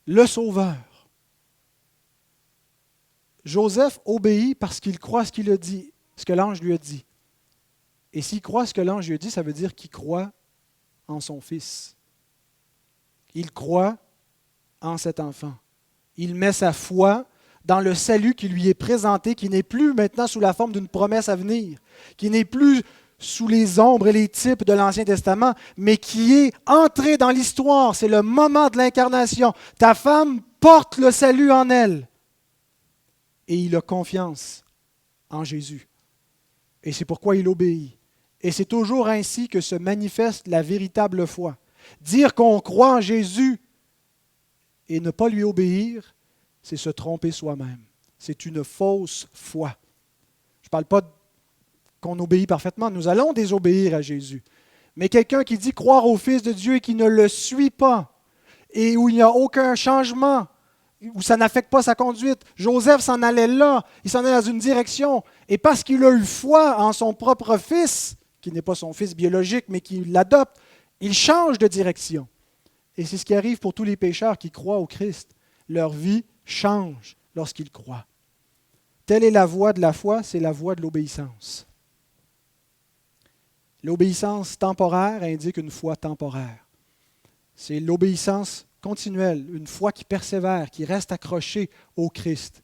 Le Sauveur. Joseph obéit parce qu'il croit ce qu'il a dit, ce que l'ange lui a dit. Et s'il croit ce que l'ange lui a dit, ça veut dire qu'il croit en son fils. Il croit en cet enfant. Il met sa foi dans le salut qui lui est présenté, qui n'est plus maintenant sous la forme d'une promesse à venir, qui n'est plus sous les ombres et les types de l'Ancien Testament, mais qui est entré dans l'histoire. C'est le moment de l'incarnation. Ta femme porte le salut en elle. Et il a confiance en Jésus. Et c'est pourquoi il obéit. Et c'est toujours ainsi que se manifeste la véritable foi. Dire qu'on croit en Jésus et ne pas lui obéir, c'est se tromper soi-même. C'est une fausse foi. Je ne parle pas qu'on obéit parfaitement. Nous allons désobéir à Jésus. Mais quelqu'un qui dit croire au Fils de Dieu et qui ne le suit pas, et où il n'y a aucun changement, où ça n'affecte pas sa conduite. Joseph s'en allait là, il s'en allait dans une direction. Et parce qu'il a eu foi en son propre fils, qui n'est pas son fils biologique, mais qui l'adopte, il change de direction. Et c'est ce qui arrive pour tous les pécheurs qui croient au Christ. Leur vie change lorsqu'ils croient. Telle est la voie de la foi, c'est la voie de l'obéissance. L'obéissance temporaire indique une foi temporaire. C'est l'obéissance continuelle, une foi qui persévère, qui reste accrochée au Christ,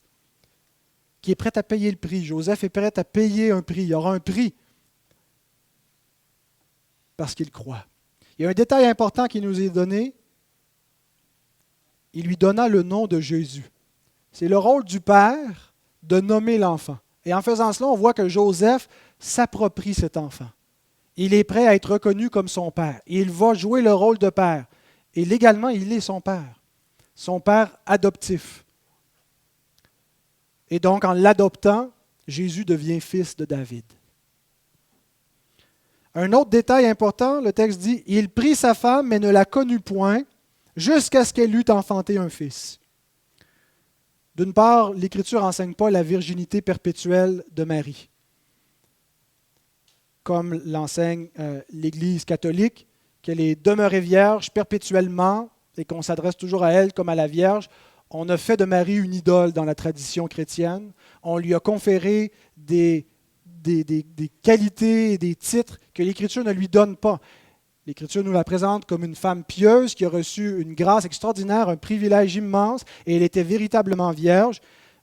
qui est prête à payer le prix. Joseph est prêt à payer un prix. Il y aura un prix parce qu'il croit. Il y a un détail important qui nous est donné. Il lui donna le nom de Jésus. C'est le rôle du Père de nommer l'enfant. Et en faisant cela, on voit que Joseph s'approprie cet enfant. Il est prêt à être reconnu comme son père. Il va jouer le rôle de père. Et légalement, il est son père adoptif. Et donc, en l'adoptant, Jésus devient fils de David. Un autre détail important, le texte dit, « Il prit sa femme, mais ne la connut point, jusqu'à ce qu'elle eût enfanté un fils. » D'une part, l'Écriture n'enseigne pas la virginité perpétuelle de Marie, comme l'enseigne l'Église catholique, qu'elle est demeurée vierge perpétuellement et qu'on s'adresse toujours à elle comme à la Vierge. On a fait de Marie une idole dans la tradition chrétienne. On lui a conféré des qualités et des titres que l'Écriture ne lui donne pas. L'Écriture nous la présente comme une femme pieuse qui a reçu une grâce extraordinaire, un privilège immense, et elle était véritablement vierge.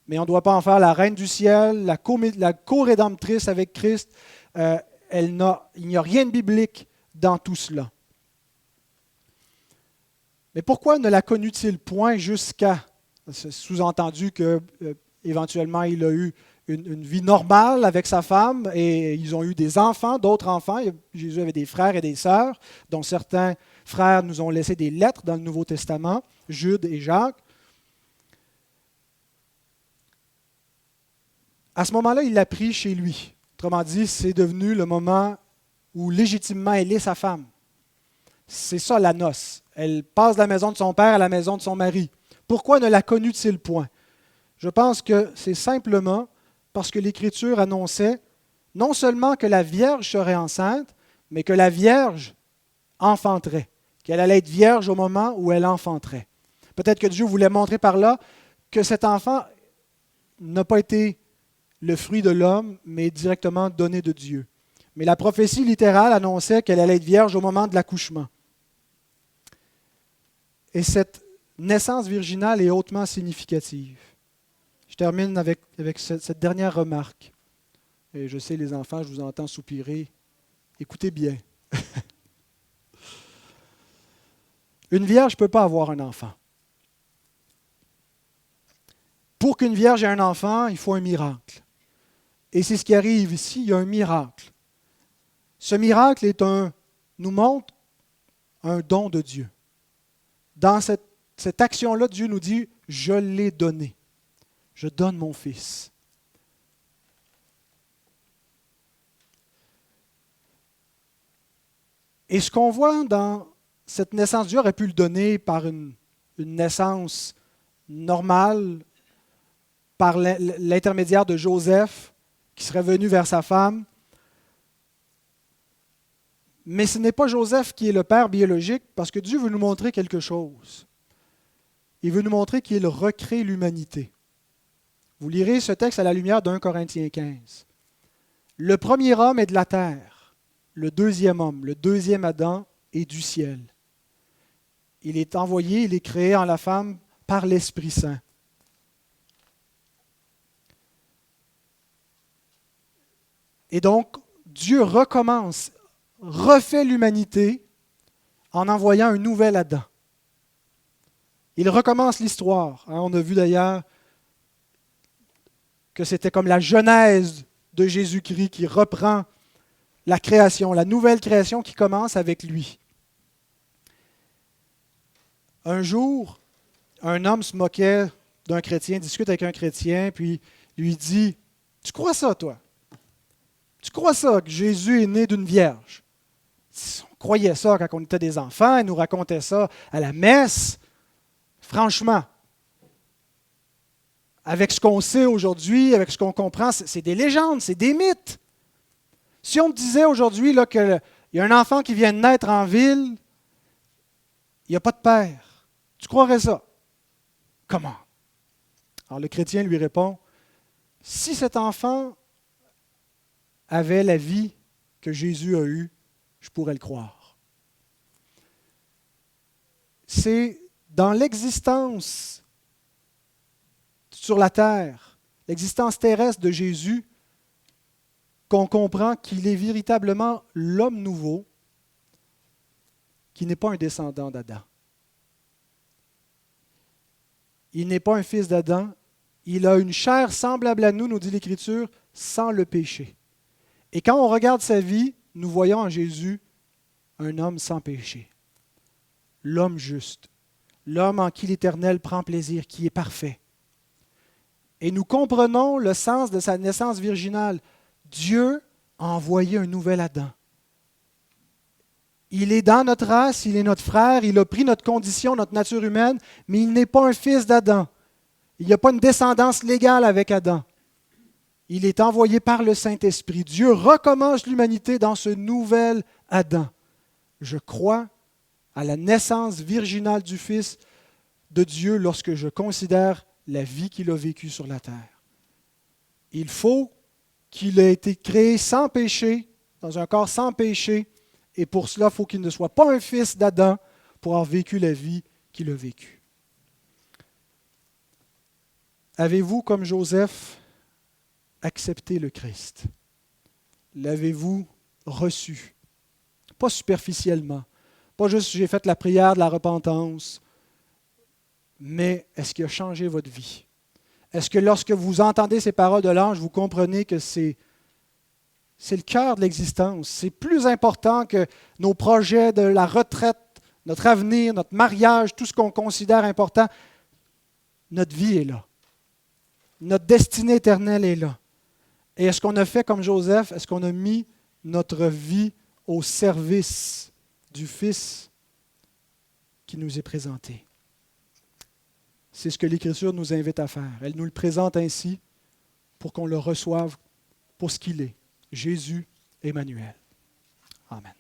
Mais on ne doit pas en faire la reine du ciel, la co-rédemptrice avec Christ. Il n'y a rien de biblique dans tout cela. Mais pourquoi ne la connut-il point jusqu'à, c'est sous-entendu que éventuellement il a eu une vie normale avec sa femme et ils ont eu des enfants, d'autres enfants. Jésus avait des frères et des sœurs, dont certains frères nous ont laissé des lettres dans le Nouveau Testament, Jude et Jacques. À ce moment-là, il l'a pris chez lui. Autrement dit, c'est devenu le moment où légitimement elle est sa femme. C'est ça la noce. Elle passe de la maison de son père à la maison de son mari. Pourquoi ne la connut-il point? Je pense que c'est simplement parce que l'Écriture annonçait non seulement que la Vierge serait enceinte, mais que la Vierge enfanterait, qu'elle allait être vierge au moment où elle enfanterait. Peut-être que Dieu voulait montrer par là que cet enfant n'a pas été le fruit de l'homme, mais directement donné de Dieu. Mais la prophétie littérale annonçait qu'elle allait être vierge au moment de l'accouchement. Et cette naissance virginale est hautement significative. Je termine avec cette dernière remarque. Et je sais, les enfants, je vous entends soupirer. Écoutez bien. Une vierge ne peut pas avoir un enfant. Pour qu'une vierge ait un enfant, il faut un miracle. Et c'est ce qui arrive ici, il y a un miracle. Ce miracle nous montre un don de Dieu. Dans cette action-là, Dieu nous dit, je l'ai donné. Je donne mon fils. Et ce qu'on voit dans cette naissance, Dieu aurait pu le donner par une naissance normale, par l'intermédiaire de Joseph, qui serait venu vers sa femme. Mais ce n'est pas Joseph qui est le père biologique, parce que Dieu veut nous montrer quelque chose. Il veut nous montrer qu'il recrée l'humanité. Vous lirez ce texte à la lumière d'1 Corinthiens 15. Le premier homme est de la terre, le deuxième homme, le deuxième Adam est du ciel. Il est envoyé, il est créé en la femme par l'Esprit Saint. Et donc, Dieu recommence, refait l'humanité en envoyant un nouvel Adam. Il recommence l'histoire. On a vu d'ailleurs que c'était comme la genèse de Jésus-Christ qui reprend la création, la nouvelle création qui commence avec lui. Un jour, un homme se moquait d'un chrétien, discute avec un chrétien, puis lui dit, « Tu crois ça, toi? Tu crois ça, que Jésus est né d'une vierge? » On croyait ça quand on était des enfants, il nous racontait ça à la messe. Franchement, avec ce qu'on sait aujourd'hui, avec ce qu'on comprend, c'est des légendes, c'est des mythes. Si on me disait aujourd'hui qu'il y a un enfant qui vient de naître en ville, il n'y a pas de père, tu croirais ça? Comment? Alors le chrétien lui répond, si cet enfant avait la vie que Jésus a eue, je pourrais le croire. C'est dans l'existence sur la terre, l'existence terrestre de Jésus, qu'on comprend qu'il est véritablement l'homme nouveau, qui n'est pas un descendant d'Adam. Il n'est pas un fils d'Adam, il a une chair semblable à nous dit l'Écriture, sans le péché. Et quand on regarde sa vie, nous voyons en Jésus un homme sans péché, l'homme juste, l'homme en qui l'Éternel prend plaisir, qui est parfait. Et nous comprenons le sens de sa naissance virginale. Dieu a envoyé un nouvel Adam. Il est dans notre race, il est notre frère, il a pris notre condition, notre nature humaine, mais il n'est pas un fils d'Adam. Il n'y a pas une descendance légale avec Adam. Il est envoyé par le Saint-Esprit. Dieu recommence l'humanité dans ce nouvel Adam. Je crois à la naissance virginale du Fils de Dieu lorsque je considère la vie qu'il a vécue sur la terre. Il faut qu'il ait été créé sans péché, dans un corps sans péché, et pour cela, il faut qu'il ne soit pas un fils d'Adam pour avoir vécu la vie qu'il a vécue. Avez-vous, comme Joseph, accepté le Christ? L'avez-vous reçu? Pas superficiellement, pas juste j'ai fait la prière de la repentance, mais est-ce qu'il a changé votre vie? Est-ce que lorsque vous entendez ces paroles de l'ange, vous comprenez que c'est le cœur de l'existence? C'est plus important que nos projets de la retraite, notre avenir, notre mariage, tout ce qu'on considère important. Notre vie est là. Notre destinée éternelle est là. Et est-ce qu'on a fait comme Joseph? Est-ce qu'on a mis notre vie au service du Fils qui nous est présenté? C'est ce que l'Écriture nous invite à faire. Elle nous le présente ainsi pour qu'on le reçoive pour ce qu'il est, Jésus Emmanuel. Amen.